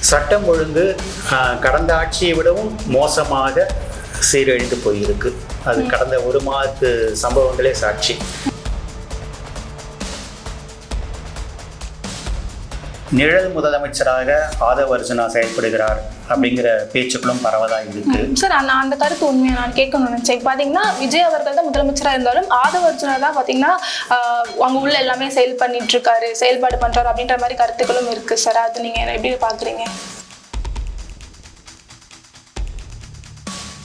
சட்டம் ஒழுங்கு கடந்த ஆட்சியை விடவும் மோசமாக சீரழிந்து போயிருக்கு. அது கடந்த ஒரு மாதத்து சம்பவங்களே சாட்சி. நிழல் முதலமைச்சராக ஆதவ் அர்ஜுனா செயல்படுகிறார் அப்படிங்கிற பேச்சுக்களும் பரவலாக இருக்கு. சார், நான் அந்த கருத்து உண்மையை நான் கேட்கணும்னு நினைச்சேன். பாத்தீங்கன்னா விஜய் அவர்கள் தான் முதலமைச்சராக இருந்தாலும் ஆதவ் அர்ஜுனா தான் பாத்தீங்கன்னா அவங்க உள்ள எல்லாமே செயல்பாடு பண்றாரு அப்படின்ற மாதிரி கருத்துக்களும் இருக்கு சார். அது நீங்க எப்படி பாக்குறீங்க?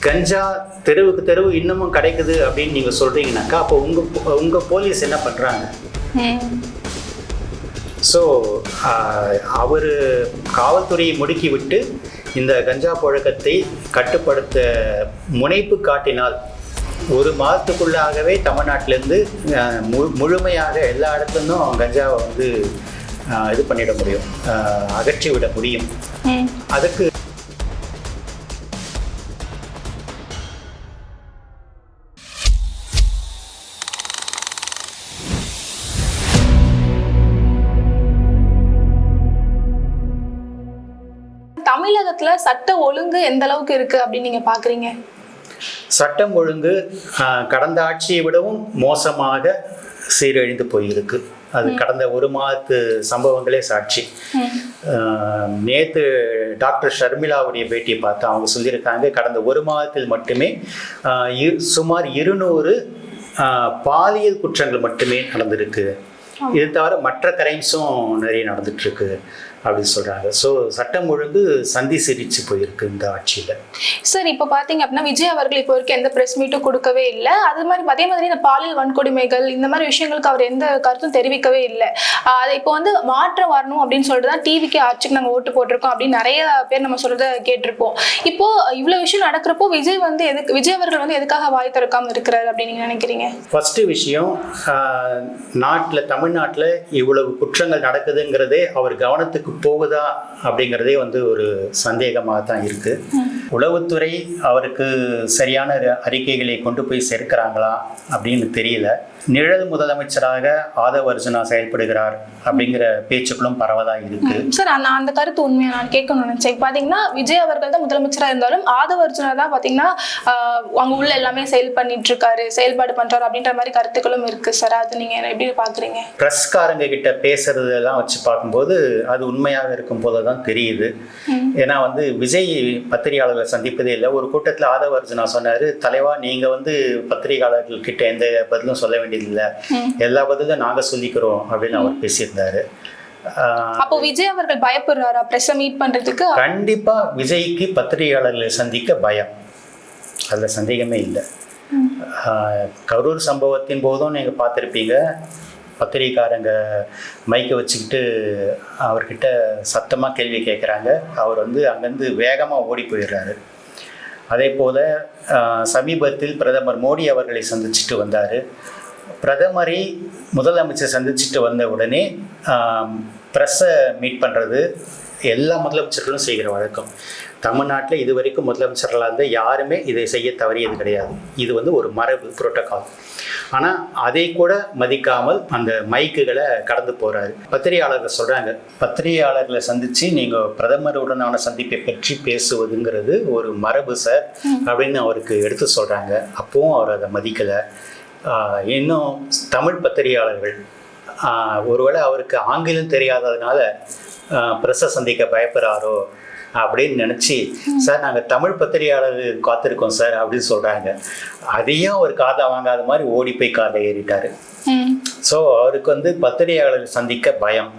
கஞ்சா தெருவுக்கு தெருவு இன்னமும் கிடைக்குது அப்படின்னு நீங்க சொல்றீங்கன்னாக்கா அப்போ உங்க போலீஸ் என்ன பண்றாங்க? ஸோ அவர் காவல்துறையை முடுக்கி விட்டு இந்த கஞ்சா புழக்கத்தை கட்டுப்படுத்த முனைப்பு காட்டினால் ஒரு மாதத்துக்குள்ளாகவே தமிழ்நாட்டிலேருந்து முழுமையாக எல்லா இடத்துலேருந்தும் கஞ்சாவை வந்து இது பண்ணிட முடியும், அகற்றி விட முடியும். அதுக்கு தமிழகத்துல சட்ட ஒழுங்கு எந்த அளவுக்கு இருக்கு அப்படின்னு நீங்க பாக்குறீங்க? சட்டம் ஒழுங்கு கடந்த ஆட்சியை விடவும் மோசமாக சீரழிந்து போயிருக்கு. அது கடந்த ஒரு மாதத்து சம்பவங்களே சாட்சி. நேற்று டாக்டர் ஷர்மிளாவுடைய பேட்டியை பார்த்து அவங்க சொல்லியிருக்காங்க, கடந்த ஒரு மாதத்தில் மட்டுமே சுமார் 200 பாலியல் குற்றங்கள் மட்டுமே நடந்திருக்கு. இது தவிர மற்ற கிரைம்ஸும் நிறைய நடந்துட்டு இருக்கு அப்படின்னு சொல்றாங்க. ஸோ சட்டம் ஒழுங்கு சந்தி சிரிச்சு போயிருக்கு இந்த ஆட்சியில. சார், இப்போ பாத்தீங்க அப்படின்னா விஜய் அவர்கள் இப்போ வரைக்கும் எந்த பிரஸ் மீட்டும் கொடுக்கவே இல்லை. அது மாதிரி அதே மாதிரி இந்த பாலியல் வன்கொடுமைகள் இந்த மாதிரி விஷயங்களுக்கு அவர் எந்த கருத்தும் தெரிவிக்கவே இல்லை. அதை இப்போ வந்து மாற்றம் வரணும் அப்படின்னு சொல்லிட்டு தான் டிவிக்கு ஆட்சிக்கு நாங்கள் ஓட்டு போட்டிருக்கோம் அப்படின்னு நிறைய பேர் நம்ம சொல்றத கேட்டிருப்போம். இப்போ இவ்வளவு விஷயம் நடக்கிறப்போ விஜய் அவர்கள் வந்து எதுக்காக வாய் திறக்காம இருக்கிறாரு அப்படின்னு நீங்க நினைக்கிறீங்க? ஃபர்ஸ்ட் விஷயம், தமிழ்நாட்டில் இவ்வளவு குற்றங்கள் நடக்குதுங்கிறதே அவர் கவனத்துக்கு போகுதா அப்படிங்கிறதே வந்து ஒரு சந்தேகமாக தான் இருக்கு. உளவுத்துறை அவருக்கு சரியான அறிக்கைகளை கொண்டு போய் சேர்க்கிறாங்களா அப்படின்னு தெரியல. நிழல் முதலமைச்சராக ஆதவ் அர்ஜுனா செயல்படுகிறார் அப்படிங்கிற பேச்சுக்களும் பரவலாக இருக்கு. சார், நான் அந்த கருத்து உண்மையை நான் கேட்கணும்னு நினைச்சேன். பாத்தீங்கன்னா விஜய் அவர்கள் தான் முதலமைச்சராக இருந்தாலும் ஆதவ் அர்ஜுனா தான் பாத்தீங்கன்னா அவங்க உள்ள எல்லாமே செயல்பாடு பண்றாரு அப்படின்ற மாதிரி கருத்துக்களும் இருக்கு சார். அது நீங்க எப்படி பாக்குறீங்க? பிரஸ்காரங்க கிட்ட பேசுறது எல்லாம் வச்சு பார்க்கும்போது அது உண்மையாக இருக்கும் போதுதான் தெரியுது. ஏன்னா வந்து விஜய் பத்திரிகையாளர்களை சந்திப்பதே இல்லை. ஒரு கூட்டத்தில் ஆதவ் அர்ஜுனா சொன்னாரு, தலைவா நீங்க வந்து பத்திரிகையாளர்கள் கிட்ட எந்த பதிலும் சொல்ல வேண்டியதில்லை, எல்லா பதிலும் நாங்க சொல்லிக்கிறோம் அப்படின்னு அவர் பேசியிருந்தாரு. அப்போ விஜய் அவர்கள் பயப்படுறாரா பிரஸ் மீட் பண்றதுக்கு? கண்டிப்பா விஜய்க்கு பத்திரிகையாளர்களை சந்திக்க பயம், அதுல சந்தேகமே இல்லை. கரூர் சம்பவத்தின் போதும் நீங்க பார்த்துருப்பீங்க, பத்திரிகைக்காரங்க மைக்கை வச்சுக்கிட்டு அவர்கிட்ட சத்தமாக கேள்வி கேட்குறாங்க. அவர் வந்து அங்கேருந்து வேகமாக ஓடி போயிடுறாரு. அதே போல் சமீபத்தில் பிரதமர் மோடி அவர்களை சந்திச்சுட்டு வந்தார். பிரதமரை முதலமைச்சர் சந்திச்சுட்டு வந்த உடனே ப்ரெஸ்ஸை மீட் பண்ணுறது எல்லா முதலமைச்சர்களும் செய்கிற வழக்கம். தமிழ்நாட்டில் இது வரைக்கும் முதலமைச்சர்களாக இருந்தால் யாருமே இதை செய்ய தவறியது கிடையாது. இது வந்து ஒரு மரபு, புரோட்டோகால். ஆனால் அதை கூட மதிக்காமல் அந்த மைக்குகளை கடந்து போகிறாரு. பத்திரிகையாளர்கள் சொல்கிறாங்க, பத்திரிகையாளர்களை சந்தித்து நீங்கள் பிரதமருடனான சந்திப்பை பற்றி பேசுவதுங்கிறது ஒரு மரபு சார் அப்படின்னு அவருக்கு எடுத்து சொல்கிறாங்க. அப்பவும் அவர் அதை மதிக்கலை. இன்னும் தமிழ் பத்திரிகையாளர்கள் ஒருவேளை அவருக்கு ஆங்கிலம் தெரியாததுனால பிரஸ்ஸை சந்திக்க பயப்படுறாரோ அப்படின்னு நினச்சி, சார் நாங்கள் தமிழ் பத்திரிகையாளர்கள் காத்திருக்கோம் சார் அப்படின்னு சொல்கிறாங்க. அதையும் அவர் காதை வாங்காத மாதிரி ஓடி போய் காரில் ஏறிட்டாரு. ஸோ அவருக்கு வந்து பத்திரிகையாளர்கள் சந்திக்க பயம்.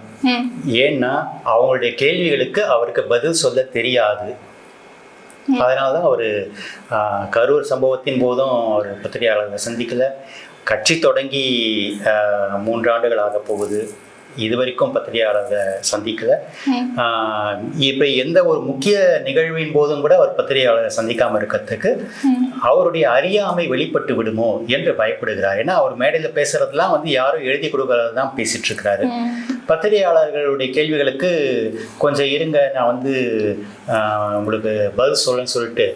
ஏன்னா அவங்களுடைய கேள்விகளுக்கு அவருக்கு பதில் சொல்ல தெரியாது. அதனால தான் அவர் கரூர் சம்பவத்தின் போதும் அவர் பத்திரிகையாளர்களை சந்திக்கலை. கட்சி தொடங்கி 3 ஆண்டுகள் ஆக போகுது, இது வரைக்கும் பத்திரிகையாளர்களை சந்திக்கலை. இப்போ எந்த ஒரு முக்கிய நிகழ்வின் போதும் கூட அவர் பத்திரிகையாளரை சந்திக்காமல் இருக்கிறதுக்கு அவருடைய அறியாமை வெளிப்பட்டு விடுமோ என்று பயப்படுகிறார். ஏன்னா அவர் மேடையில் பேசுறதுலாம் வந்து யாரும் எழுதி கொடுக்கறது தான் பேசிட்டு இருக்கிறாரு. பத்திரிகையாளர்களுடைய கேள்விகளுக்கு கொஞ்சம் இருங்க நான் வந்து உங்களுக்கு பதில் சொல்லுன்னு சொல்லிட்டு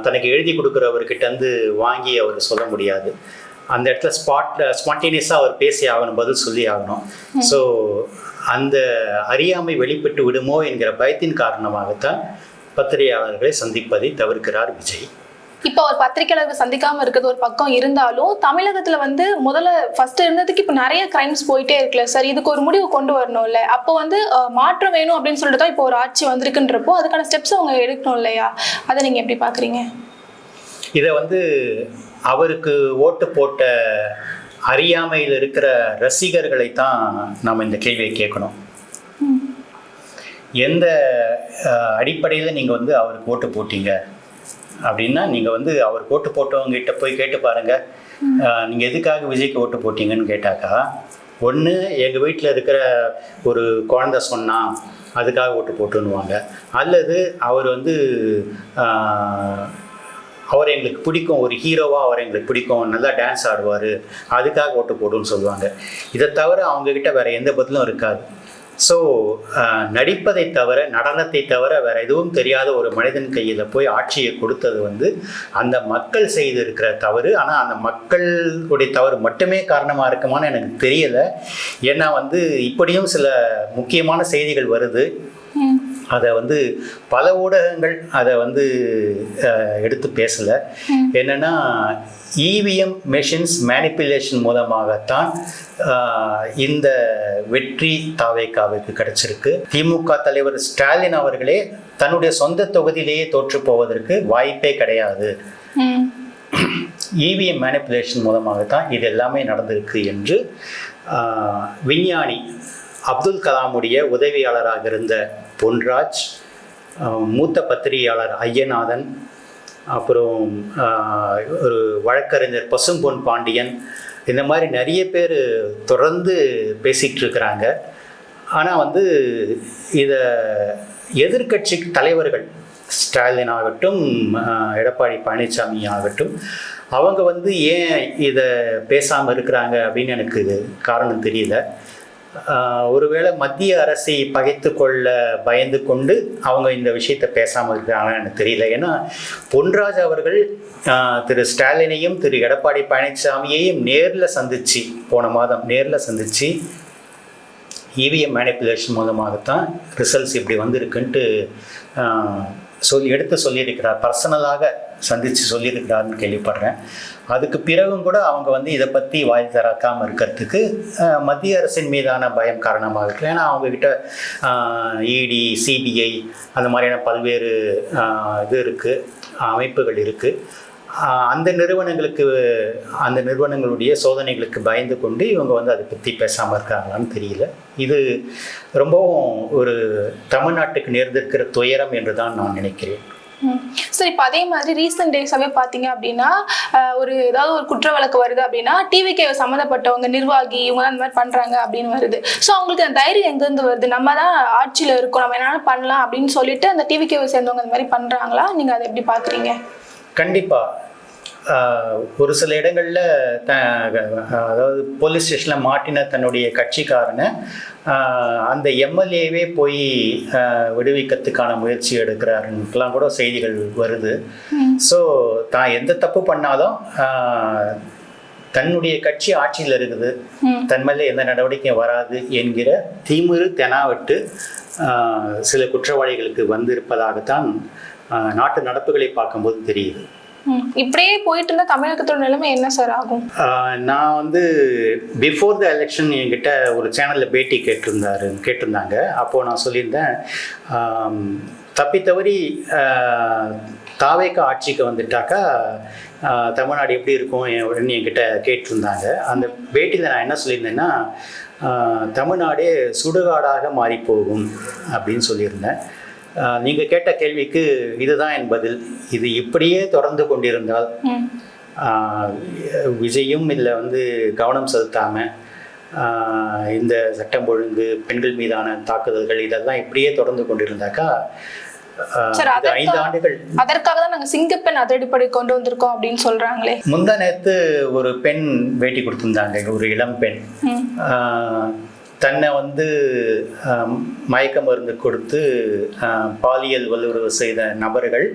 தனக்கு எழுதி கொடுக்குறவர்கிட்ட வந்து வாங்கி அவர் சொல்ல முடியாது. அந்த இடத்துல ஸ்பான்டேனியஸாக அவர் பேசி ஆகணும், பதில் சொல்லி ஆகணும். ஸோ அந்த அறியாமை வெளிப்பட்டு விடுமோ என்கிற பயத்தின் காரணமாகத்தான் பத்திரிகையாளர்களை சந்திப்பதை தவிர்க்கிறார் விஜய். இப்போ ஒரு பத்திரிகையாளர்கள் சந்திக்காம இருக்கிறது ஒரு பக்கம் இருந்தாலும் தமிழகத்துல வந்து முதல்ல ஃபர்ஸ்ட் இருந்ததுக்கு இப்போ நிறைய கிரைம்ஸ் போயிட்டே இருக்குல்ல சார், இதுக்கு ஒரு முடிவு கொண்டு வரணும்ல. அப்போ வந்து மாற்றம் வேணும் அப்படின்னு சொல்லிட்டு தான் இப்போ ஒரு ஆட்சி வந்திருக்குன்றப்போ அதுக்கான ஸ்டெப்ஸ் அவங்க எடுக்கணும் இல்லையா? அதை நீங்க எப்படி பாக்குறீங்க? இதை வந்து அவருக்கு ஓட்டு போட்ட அறியாமையில் இருக்கிற ரசிகர்களை தான் நாம் இந்த கேள்வியை கேட்கணும். எந்த அடிப்படையில் நீங்கள் வந்து அவருக்கு ஓட்டு போட்டீங்க அப்படின்னா, நீங்கள் வந்து அவருக்கு ஓட்டு போட்டவங்ககிட்ட போய் கேட்டு பாருங்கள், நீங்கள் எதுக்காக விஜய்க்கு ஓட்டு போட்டீங்கன்னு கேட்டாக்கா, ஒன்று எங்கள் வீட்டில் இருக்கிற ஒரு குழந்தை சொன்னால் அதுக்காக ஓட்டு போட்டுன்னுவாங்க, அல்லது அவர் வந்து அவர் எங்களுக்கு பிடிக்கும், ஒரு ஹீரோவாக அவர் எங்களுக்கு பிடிக்கும், நல்லா டான்ஸ் ஆடுவார், அதுக்காக ஓட்டு போட்டுன்னு சொல்லுவாங்க. இதை தவிர அவங்கக்கிட்ட வேறு எந்த பதிலும் இருக்காது. ஸோ நடிப்பதை தவிர, நடனத்தை தவிர வேறு எதுவும் தெரியாத ஒரு மனிதன் கையில் போய் ஆட்சியை கொடுத்தது வந்து அந்த மக்கள் செய்திருக்கிற தவறு. ஆனால் அந்த மக்களுடைய தவறு மட்டுமே காரணமாக இருக்குமான்னு எனக்கு தெரியலை. ஏன்னா வந்து இப்படியும் சில முக்கியமான செய்திகள் வருது, அதை வந்து பல ஊடகங்கள் அதை வந்து எடுத்து பேசலை. என்னென்னா, இவிஎம் மெஷின்ஸ் மேனிப்புலேஷன் மூலமாகத்தான் இந்த வெற்றி தாவேகாவுக்கு கிடைச்சிருக்கு. திமுக தலைவர் ஸ்டாலின் அவர்களே தன்னுடைய சொந்த தொகுதியிலேயே தோற்று போவதற்கு வாய்ப்பே கிடையாது. இவிஎம் மேனிப்புலேஷன் மூலமாகத்தான் இது எல்லாமே நடந்திருக்கு என்று விஞ்ஞானி அப்துல் கலாமுடைய உதவியாளராக இருந்த பொன்ராஜ், மூத்த பத்திரிகையாளர் ஐயநாதன், அப்புறம் ஒரு வழக்கறிஞர் பசும்பொன் பாண்டியன், இந்த மாதிரி நிறைய பேர் தொடர்ந்து பேசிகிட்டு இருக்கிறாங்க. ஆனால் வந்து இதை எதிர்க்கட்சி தலைவர்கள் ஸ்டாலின் ஆகட்டும், எடப்பாடி பழனிசாமி ஆகட்டும், அவங்க வந்து ஏன் இதை பேசாமல் இருக்கிறாங்க அப்படின்னு எனக்கு காரணம் தெரியல. ஒருவேளை மத்திய அரசை பகைத்து கொள்ள பயந்து கொண்டு அவங்க இந்த விஷயத்தை பேசாமல் இருக்கிறாங்கன்னு எனக்கு தெரியல. ஏன்னா பொன்ராஜ் அவர்கள் திரு ஸ்டாலினையும் திரு எடப்பாடி பழனிசாமியையும் நேரில் சந்திச்சு, போன மாதம் நேரில் சந்திச்சு இவிஎம் மேனிப்புலேஷன் மூலமாகத்தான் ரிசல்ட்ஸ் இப்படி வந்திருக்குன்ட்டு எடுத்து சொல்லியிருக்கிறார், பர்சனலாக சந்தித்து சொல்லியிருக்கிறாருன்னு கேள்விப்படுறேன். அதுக்கு பிறகும் கூட அவங்க வந்து இதை பற்றி வாய் திறக்காமல் இருக்கிறதுக்கு மத்திய அரசின் மீதான பயம் காரணமாக இருக்கு. ஏன்னா அவங்கக்கிட்ட இடி, சிபிஐ அந்த மாதிரியான பல்வேறு இது இருக்குது, அமைப்புகள் இருக்குது. அந்த நிறுவனங்களுடைய சோதனைகளுக்கு பயந்து கொண்டு இவங்க வந்து அதை பற்றி பேசாமல் இருக்காங்களான்னு தெரியல. இது ரொம்பவும் ஒரு தமிழ்நாட்டுக்கு நேர்ந்திருக்கிற துயரம் என்று தான் நான் நினைக்கிறேன். சார், இப்போ அதே மாதிரி ரீசெண்ட் டேஸாவே பார்த்தீங்க அப்படின்னா, ஏதாவது ஒரு குற்ற வழக்கு வருது அப்படின்னா டிவிகே சம்மந்தப்பட்டவங்க, நிர்வாகி, இவங்க தான் அந்த மாதிரி பண்ணுறாங்க அப்படின்னு வருது. ஸோ அவங்களுக்கு அந்த தைரியம் எங்கேருந்து வருது? நம்ம தான் ஆட்சியில் இருக்கோம், நம்ம என்ன பண்ணலாம் அப்படின்னு சொல்லிட்டு அந்த டிவிகேவை சேர்ந்தவங்க அந்த மாதிரி பண்ணுறாங்களா? நீங்கள் அதை எப்படி பார்க்குறீங்க? கண்டிப்பாக ஒரு சில இடங்களில் அதாவது போலீஸ் ஸ்டேஷனில் மாட்டின தன்னுடைய கட்சிக்காரனை அந்த எம்எல்ஏவே போய் விடுவிக்கிறதுக்கான முயற்சி எடுக்கிறாருன்னுலாம் கூட செய்திகள் வருது. ஸோ தான் எந்த தப்பு பண்ணாலும் தன்னுடைய கட்சி ஆட்சியில் இருக்குது, தன் மேலே எந்த நடவடிக்கையும் வராது என்கிற திமிரு தெனாவட்டு சில குற்றவாளிகளுக்கு வந்திருப்பதாகத்தான் நாட்டு நடப்புகளை பார்க்கும்போது தெரியுது. இப்படியே போயிட்டு இருந்தா தமிழகத்தோட நிலைமை என்ன சார் ஆகும்? நான் வந்து பிஃபோர் த எலெக்ஷன் என்கிட்ட ஒரு சேனலில் பேட்டி கேட்டிருந்தாங்க. அப்போது நான் சொல்லியிருந்தேன், தப்பித்தவறி தாவேகா ஆட்சிக்கு வந்துட்டாக்கா தமிழ்நாடு எப்படி இருக்கும் அப்படின்னு என்கிட்ட கேட்டிருந்தாங்க. அந்த பேட்டியில் நான் என்ன சொல்லியிருந்தேன்னா, தமிழ்நாடே சுடுகாடாக மாறிப்போகும் அப்படின்னு சொல்லியிருந்தேன். நீங்கள் கேட்ட கேள்விக்கு இதுதான் என் பதில். இது இப்படியே தொடர்ந்து கொண்டிருந்தால், விஜயும் இல்லை வந்து கவனம் செலுத்தாமல் இந்த சட்டம் ஒழுங்கு, பெண்கள் மீதான தாக்குதல்கள் இதெல்லாம் இப்படியே தொடர்ந்து கொண்டிருந்தாக்கா 5 ஆண்டுகள். அதற்காக தான் நாங்கள் சிங்கப்பெண் அதிரடிப்படை கொண்டு வந்திருக்கோம் அப்படின்னு சொல்றாங்களே. முந்தா நேத்து ஒரு பெண் பேட்டி கொடுத்திருந்தாங்க, ஒரு இளம் பெண். தன்னை வந்து மயக்க மருந்து கொடுத்து பாலியல் வல்லுறவு செய்த நபர்கள்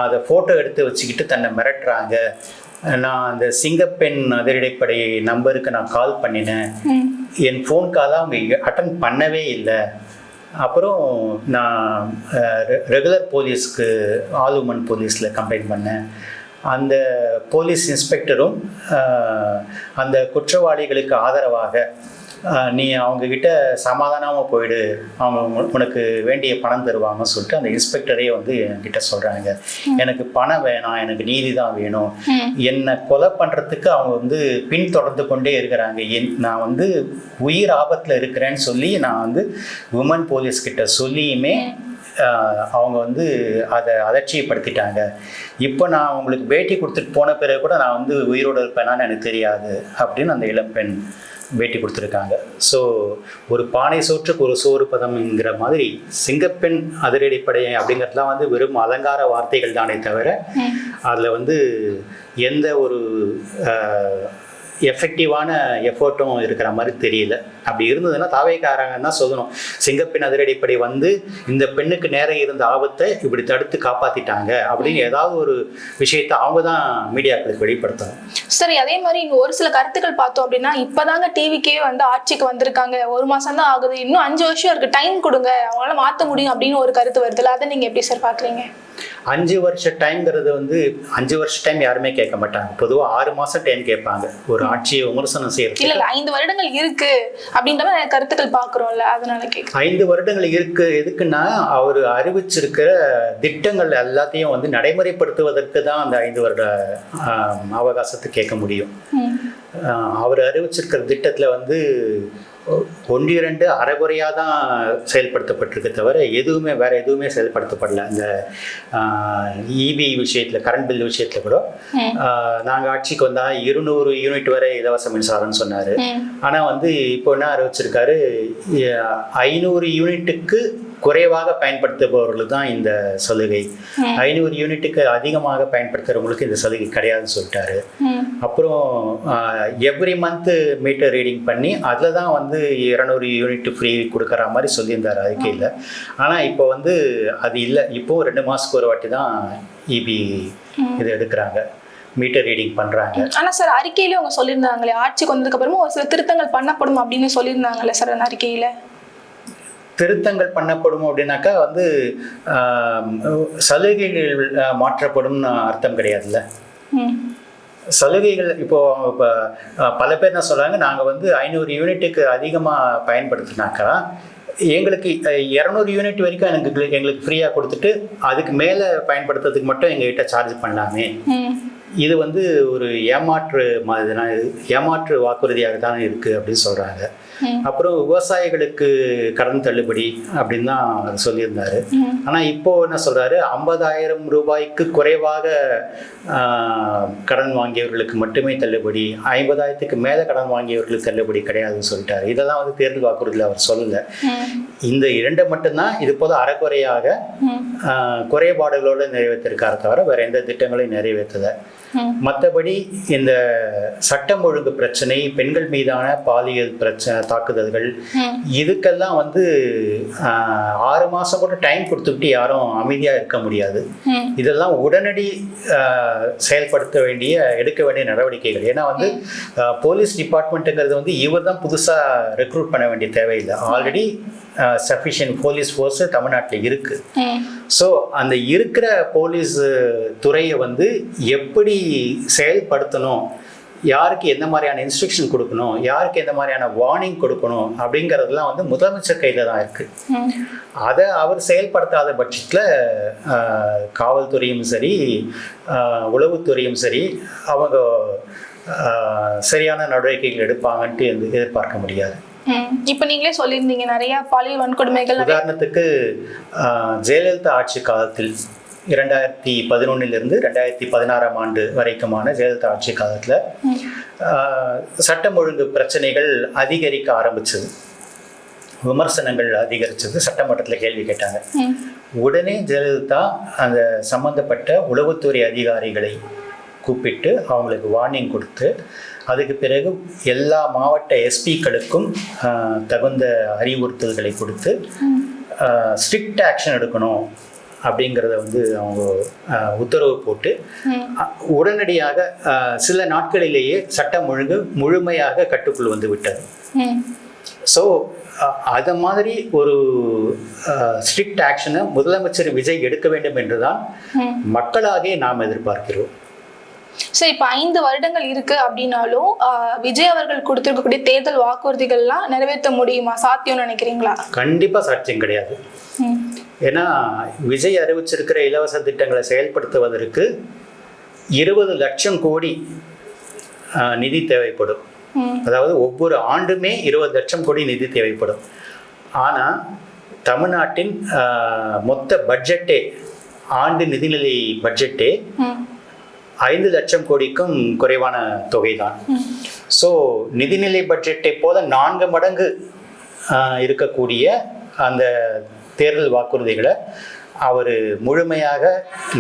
அதை ஃபோட்டோ எடுத்து வச்சுக்கிட்டு தன்னை மிரட்டுறாங்க, நான் அந்த சிங்கப்பெண் அதிரடிப்படை நம்பருக்கு நான் கால் பண்ணினேன். என் ஃபோன் காலை அவங்க அட்டன் பண்ணவே இல்லை. அப்புறம் நான் ரெகுலர் போலீஸ்க்கு ஆல் உமன் போலீஸில் கம்ப்ளைண்ட் பண்ணேன். அந்த போலீஸ் இன்ஸ்பெக்டரும் அந்த குற்றவாளிகளுக்கு ஆதரவாக நீ அவங்கக்கிட்ட சமாதானமாக போயிடு, அவங்க உனக்கு வேண்டிய பணம் தருவாங்கன்னு சொல்லிட்டு அந்த இன்ஸ்பெக்டரே வந்து என்கிட்ட சொல்கிறாங்க. எனக்கு பணம் வேணாம், எனக்கு நீதி தான் வேணும். என்னை கொலை பண்ணுறதுக்கு அவங்க வந்து பின்தொடர்ந்து கொண்டே இருக்கிறாங்க. நான் வந்து உயிர் ஆபத்தில் இருக்கிறேன்னு சொல்லி நான் வந்து உமன் போலீஸ்கிட்ட சொல்லியுமே அவங்க வந்து அதை அலட்சியப்படுத்திட்டாங்க. இப்போ நான் அவங்களுக்கு பேட்டி கொடுத்துட்டு போன பிறகு கூட நான் வந்து உயிரோடு இருப்பேனான்னு எனக்கு தெரியாது அப்படின்னு அந்த இளம்பெண் பேட்டி கொடுத்துருக்காங்க. ஸோ ஒரு பானை சோற்றுக்கு ஒரு சோறு பதம்ங்கிற மாதிரி சிங்கப்பெண் அதிரடிப்படை அப்படிங்கிறதுலாம் வந்து வெறும் அலங்கார வார்த்தைகள் தானே தவிர அதில் வந்து எந்த ஒரு எஃபெக்டிவான எஃபர்ட்டும் இருக்கிற மாதிரி தெரியல. அப்படி இருந்ததுன்னா தாவேக்காரங்கன்னா சொல்லணும், சிங்கப்பெண் அதிரடிப்படை வந்து இந்த பெண்ணுக்கு நேரம் இருந்த ஆபத்தை இப்படி தடுத்து காப்பாற்றிட்டாங்க அப்படின்னு ஏதாவது ஒரு விஷயத்தை அவங்க தான் மீடியாக்களுக்கு வெளிப்படுத்தணும். சரி, அதே மாதிரி இங்கே ஒரு சில கருத்துக்கள் பார்த்தோம் அப்படின்னா, இப்போதாங்க டிவிக்கே வந்து ஆட்சிக்கு வந்திருக்காங்க, 1 மாதம் தான் ஆகுது, இன்னும் 5 வருஷம் இருக்குது, டைம் கொடுங்க, அவங்களால மாற்ற முடியும் அப்படின்னு ஒரு கருத்து வருதுல்ல, அதை நீங்கள் எப்படி சார் பார்க்குறீங்க? 5 வருஷ டைம்ங்கிறது வந்து 5 வருஷ டைம் யாருமே கேட்க மாட்டாங்க. பொதுவாக 6 மாதம் டைம் கேட்பாங்க ஒரு ஆட்சியை விமர்சனம் செய்யறது. இல்லை 5 வருடங்கள் இருக்கு அப்படின்ற மாதிரி கருத்துக்கள் பார்க்குறோம்ல, அதனால கேட்க. 5 வருடங்கள் இருக்கு எதுக்குன்னா, அவர் அறிவிச்சிருக்கிற திட்டங்கள் எல்லாத்தையும் வந்து நடைமுறைப்படுத்துவதற்கு தான் அந்த 5 வருட அவகாசத்தை கேட்க முடியும். அவர் அறிவிச்சிருக்கிற திட்டத்தில் வந்து 1-2 அரைகுறையாக தான் செயல்படுத்தப்பட்டிருக்க தவிர வேற எதுவுமே செயல்படுத்தப்படல. இந்த இபி விஷயத்தில், கரண்ட் பில் விஷயத்தில் கூட நாங்கள் ஆட்சிக்கு வந்தால் 200 யூனிட் வரை இலவச மின்சாரம்னு சொன்னார். ஆனால் வந்து இப்போ என்ன அறிவிச்சிருக்காரு, 500 யூனிட்டுக்கு குறைவாக பயன்படுத்துபவர்களுக்கு தான் இந்த சலுகை, 500 யூனிட்டுக்கு அதிகமாக பயன்படுத்துகிறவங்களுக்கு இந்த சலுகை கிடையாதுன்னு சொல்லிட்டாரு. அப்புறம் எவ்ரி மந்த் மீட்டர் ரீடிங் பண்ணி அதில் தான் வந்து 200 யூனிட் ஃப்ரீ கொடுக்குற மாதிரி சொல்லியிருந்தார் அறிக்கையில். ஆனால் இப்போ வந்து அது இல்லை. இப்போது 2 மாதத்துக்கு ஒரு வாட்டி தான் இபி இது எடுக்கிறாங்க, மீட்டர் ரீடிங் பண்ணுறாங்க. ஆனால் சார் அறிக்கையிலே அவங்க சொல்லியிருந்தாங்களே, ஆட்சிக்கு வந்ததுக்கு அப்புறமா ஒரு சில திருத்தங்கள் பண்ணப்படும் அப்படின்னு சொல்லியிருந்தாங்கல்ல சார் அந்த அறிக்கையில். திருத்தங்கள் பண்ணப்படும் அப்படின்னாக்கா வந்து சலுகைகள் மாற்றப்படும்னு அர்த்தம் கிடையாதுல்ல. சலுகைகள் இப்போ பல பேர் என்ன சொல்கிறாங்க, நாங்கள் வந்து 500 யூனிட்டுக்கு அதிகமாக பயன்படுத்தினாக்கா எங்களுக்கு 200 யூனிட் வரைக்கும் எங்களுக்கு ஃப்ரீயாக கொடுத்துட்டு அதுக்கு மேலே பயன்படுத்துறதுக்கு மட்டும் எங்ககிட்ட சார்ஜ் பண்ணலாமே. இது வந்து ஒரு ஏமாற்று வாக்குறுதியாக தான் இருக்குது அப்படின்னு சொல்கிறாங்க. அப்புறம் விவசாயிகளுக்கு கடன் தள்ளுபடி அப்படின்னு தான் சொல்லியிருந்தாரு. ஆனால் இப்போ என்ன சொல்றாரு, 50,000 ரூபாய்க்கு குறைவாக கடன் வாங்கியவர்களுக்கு மட்டுமே தள்ளுபடி, 50,000க்கு மேலே கடன் வாங்கியவர்களுக்கு தள்ளுபடி கிடையாதுன்னு சொல்லிட்டாரு. இதெல்லாம் வந்து தேர்தல் வாக்குறுதியில் அவர் சொல்லலை. இந்த 2 மட்டும்தான் இது போல அறக்குறையாக குறைபாடுகளோடு நிறைவேற்றிருக்கார தவிர வேற எந்த திட்டங்களையும் நிறைவேற்றலை. மற்றபடி இந்த சட்டம் ஒழுங்கு பிரச்சனை, பெண்கள் மீதான பாலியல் பிரச்சனை, தாக்குதல்கள், இதுக்கெல்லாம் வந்து 6 மாதம் கூட டைம் கொடுத்துக்கிட்டு யாரும் அமைதியாக இருக்க முடியாது. இதெல்லாம் உடனடி எடுக்க வேண்டிய நடவடிக்கைகள். ஏன்னா வந்து போலீஸ் டிபார்ட்மெண்ட்டுங்கிறது வந்து இவர் தான் புதுசாக ரெக்ரூட் பண்ண வேண்டிய தேவையில்லை. ஆல்ரெடி சஃபிஷியன்ட் போலீஸ் ஃபோர்ஸ் தமிழ்நாட்டில் இருக்கு. ஸோ அந்த இருக்கிற போலீஸ் துறையை வந்து எப்படி செயல்படுத்தணும், யாருக்கு எந்த மாதிரியான இன்ஸ்ட்ரக்ஷன் கொடுக்கணும், யாருக்கு எந்த மாதிரியான வார்னிங் கொடுக்கணும் அப்படிங்கிறதுலாம் வந்து முதலமைச்சர் கையில் தான் இருக்குது. அதை அவர் செயல்படுத்தாத பட்சத்தில் காவல்துறையும் சரி, உளவுத்துறையும் சரி, அவங்க சரியான நடவடிக்கைகள் எடுப்பாங்கன்ட்டு எதிர்பார்க்க முடியாது. இப்போ நீங்களே சொல்லியிருந்தீங்க நிறைய பாலியல் வன்கொடுமைகள். உதாரணத்துக்கு ஜெயலலிதா ஆட்சி காலத்தில் 2011 2016 ஆண்டு வரைக்குமான ஜெயலலிதா ஆட்சி காலத்தில் சட்டம் ஒழுங்கு பிரச்சனைகள் அதிகரிக்க ஆரம்பிச்சது, விமர்சனங்கள் அதிகரிச்சது, சட்டமன்றத்தில் கேள்வி கேட்டாங்க. உடனே ஜெயலலிதா அந்த சம்பந்தப்பட்ட உளவுத்துறை அதிகாரிகளை கூப்பிட்டு அவங்களுக்கு வார்னிங் கொடுத்து, அதுக்கு பிறகு எல்லா மாவட்ட எஸ்பிக்களுக்கும் தகுந்த அறிவுறுத்தல்களை கொடுத்து ஸ்ட்ரிக்ட் ஆக்ஷன் எடுக்கணும் அப்படிங்கிறத வந்து அவங்க உத்தரவு போட்டு உடனடியாக சில நாட்களிலேயே சட்டம் ஒழுங்கு முழுமையாக கட்டுக்குள் வந்து விட்டது. ஸோ அதை மாதிரி ஒரு ஸ்ட்ரிக்ட் ஆக்ஷனை முதலமைச்சர் விஜய் எடுக்க வேண்டும் என்றுதான் மக்களாகவே நாம் எதிர்பார்க்கிறோம். சரி, இப்போ 5 வருடங்கள் இருக்கு அப்படின்னாலும் விஜய் அவர்கள் கொடுத்திருக்கக்கூடிய தேர்தல் வாக்குறுதிகள்லாம் நிறைவேற்ற முடியுமா, சாத்தியம்னு நினைக்கிறீங்களா? கண்டிப்பா சாத்தியம் கிடையாது. ஏன்னா விஜய் அறிவிச்சிருக்கிற இலவச திட்டங்களை செயல்படுத்துவதற்கு 20 லட்சம் கோடி நிதி தேவைப்படும். அதாவது ஒவ்வொரு ஆண்டுமே 20 லட்சம் கோடி நிதி தேவைப்படும். ஆனால் தமிழ்நாட்டின் மொத்த பட்ஜெட்டே, ஆண்டு நிதிநிலை பட்ஜெட்டே 5 லட்சம் கோடிக்கும் குறைவான தொகை தான். ஸோ நிதிநிலை பட்ஜெட்டை போல 4 மடங்கு இருக்கக்கூடிய அந்த தேர்தல் வாக்குறுதிகளை அவர் முழுமையாக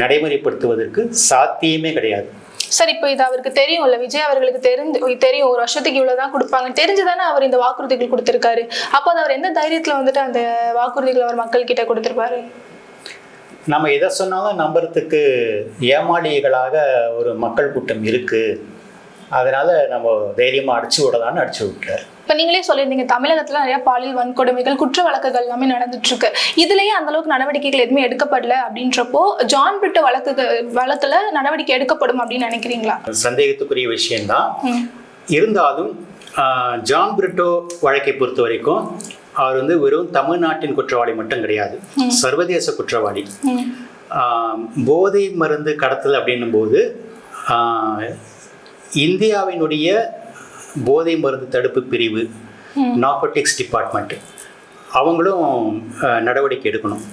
நடைமுறைப்படுத்துவதற்கு சாத்தியமே கிடையாது. சார், இப்போ இது அவருக்கு தெரியும்ல, விஜய் அவர்களுக்கு தெரியும் ஒரு வருஷத்துக்கு இவ்வளவுதான் கொடுப்பாங்க, தெரிஞ்சுதானே அவர் இந்த வாக்குறுதிகள் கொடுத்திருக்காரு. அப்போ அவர் எந்த தைரியத்துல வந்துட்டு அந்த வாக்குறுதிகள் அவர் மக்கள் கிட்ட கொடுத்திருப்பாரு? நம்ம எதை சொன்னாலும் நம்புறதுக்கு ஏமாளிகளாக ஒரு மக்கள் கூட்டம் இருக்கு. அதனால நம்ம தைரியமா அடிச்சு விடலான்னு அடிச்சு விட்டார். இப்ப நீங்களே சொல்லியிருந்தீங்க தமிழகத்துல நிறைய பாலியல் வன்கொடுமைகள், குற்ற வழக்குகள் எல்லாமே நடந்துட்டு இருக்கு. இதுலயே அந்த அளவுக்கு நடவடிக்கைகள் எதுவுமே எடுக்கப்படல அப்படின்றப்போ ஜான் பிரிட்டோ வழக்குல நடவடிக்கை எடுக்கப்படும் அப்படின்னு நினைக்கிறீங்களா? சந்தேகத்துக்குரிய விஷயம்தான். இருந்தாலும் ஜான் பிரிட்டோ வழக்கை பொறுத்த வரைக்கும் அவர் வந்து வெறும் தமிழ்நாட்டின் குற்றவாளி மட்டும் கிடையாது, சர்வதேச குற்றவாளி. போதை மருந்து கடத்தல் அப்படின்னும் போது இந்தியாவினுடைய போதை மருந்து தடுப்பு பிரிவு, நார்கோட்டிக்ஸ் டிபார்ட்மெண்ட், அவங்களும் நடவடிக்கை எடுக்கணும்.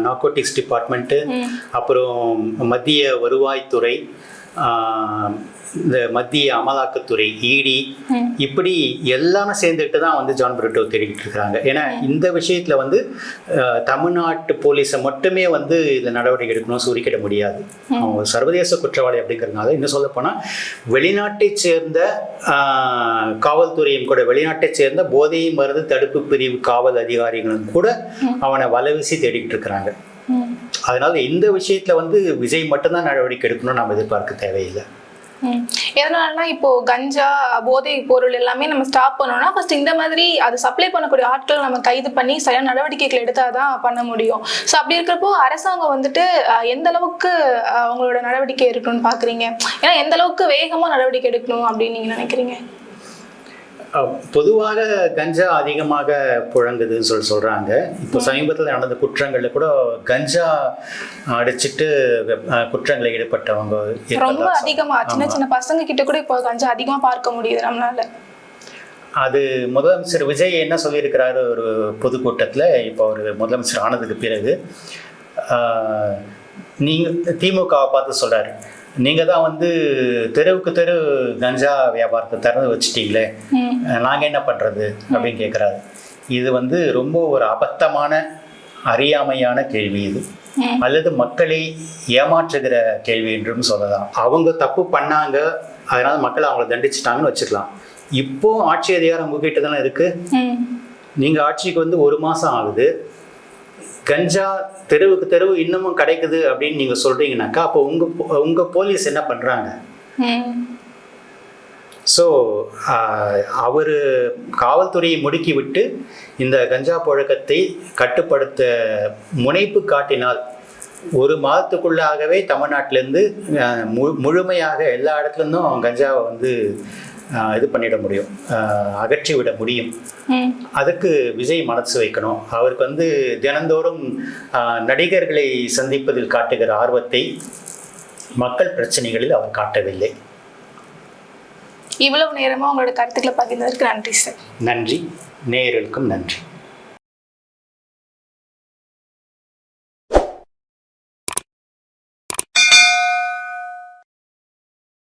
நார்கோட்டிக்ஸ் டிபார்ட்மெண்ட்டு, அப்புறம் மத்திய வருவாய்த்துறை, இந்த மத்திய அமலாக்கத்துறை, இடி, இப்படி எல்லாமே சேர்ந்துட்டு தான் வந்து ஜான் பிரிட்டோ தேடிக்கிட்டு இருக்கிறாங்க. ஏன்னா இந்த விஷயத்துல வந்து தமிழ்நாட்டு போலீஸை மட்டுமே வந்து இதில் நடவடிக்கை எடுக்கணும் சுருக்கிட முடியாது. அவங்க சர்வதேச குற்றவாளி அப்படிங்கிறதுனால, இன்னும் சொல்ல போனால் வெளிநாட்டை சேர்ந்த காவல்துறையும் கூட, வெளிநாட்டை சேர்ந்த போதை மருந்து தடுப்பு பிரிவு காவல் அதிகாரிகளும் கூட அவனை வலைவீசி தேடிக்கிட்டு இருக்கிறாங்க. அதனால இந்த விஷயத்துல வந்து விஜய் மட்டும்தான் நடவடிக்கை எடுக்கணும்னு நம்ம எதிர்பார்க்க தேவையில்லை. எதனாலனா இப்போ கஞ்சா, போதை பொருள் எல்லாமே நம்ம ஸ்டாப் பண்ணோம்னா ஃபர்ஸ்ட் இந்த மாதிரி அது சப்ளை பண்ணக்கூடிய ஆட்கள் நம்ம கைது பண்ணி சரியான நடவடிக்கைகள் எடுத்தாதான் பண்ண முடியும். ஸோ அப்படி இருக்கிறப்போ அரசாங்கம் வந்துட்டு எந்த அளவுக்கு அவங்களோட நடவடிக்கை இருக்கணும்னு பாக்குறீங்க? ஏன்னா எந்த அளவுக்கு வேகமா நடவடிக்கை எடுக்கணும் அப்படின்னு நீங்க நினைக்கிறீங்க? பொதுவாக கஞ்சா அதிகமாக புழங்குதுன்னு சொல்றாங்க. இப்போ சமீபத்தில் நடந்த குற்றங்களில் கூட கஞ்சா அடிச்சுட்டு குற்றங்களில் ஈடுபட்டவங்க ரொம்ப அதிகமா, சின்ன சின்ன பசங்க கிட்ட கூட இப்போ கஞ்சா அதிகமா பார்க்க முடியுது நம்மளால. அது முதலமைச்சர் விஜய் என்ன சொல்லியிருக்கிறாரு ஒரு பொதுக்கூட்டத்தில், இப்போ அவர் முதலமைச்சர் ஆனதுக்கு பிறகு நீங்கள் திமுகவை பார்த்து சொல்றாரு, நீங்கள் தான் வந்து தெருவுக்கு தெரு கஞ்சா வியாபாரத்தை திறந்து வச்சுட்டீங்களே, நாங்கள் என்ன பண்ணுறது அப்படின்னு கேட்குறாரு. இது வந்து ரொம்ப ஒரு அபத்தமான அறியாமையான கேள்வி இது, அல்லது மக்களை ஏமாற்றுகிற கேள்வி என்றும் சொல்லலாம். அவங்க தப்பு பண்ணாங்க, அதனால மக்கள் அவங்கள தண்டிச்சிட்டாங்கன்னு வச்சுக்கலாம். இப்போ ஆட்சி அதிகாரம் உங்ககிட்ட தானே இருக்கு. நீங்கள் ஆட்சிக்கு வந்து 1 மாதம் ஆகுது, கஞ்சா தெருவுக்கு தெருவு இன்னமும் கிடைக்குது அப்படின்னு நீங்க சொல்றீங்கன்னாக்கா, அப்போ உங்க போலீஸ் என்ன பண்றாங்க? ஸோ அவர் காவல்துறையை முடுக்கி விட்டு இந்த கஞ்சா புழக்கத்தை கட்டுப்படுத்த முனைப்பு காட்டினால் 1 மாதத்துக்குள்ளாகவே தமிழ்நாட்டிலேருந்து முழுமையாக எல்லா இடத்துலேருந்தும் கஞ்சாவை வந்து இது பண்ணிட முடியும், அகற்றி விட முடியும். அதுக்கு விஜய் மனசு வைக்கணும். அவருக்கு வந்து தினந்தோறும் நடிகர்களை சந்திப்பதில் காட்டுகிற ஆர்வத்தை மக்கள் பிரச்சனைகளில் அவர் காட்டவில்லை. இவ்வளவு நேரமா உங்களோட கருத்துக்களை பகிர்ந்ததற்கு நன்றி சார். நன்றி. நேயர்களுக்கும் நன்றி.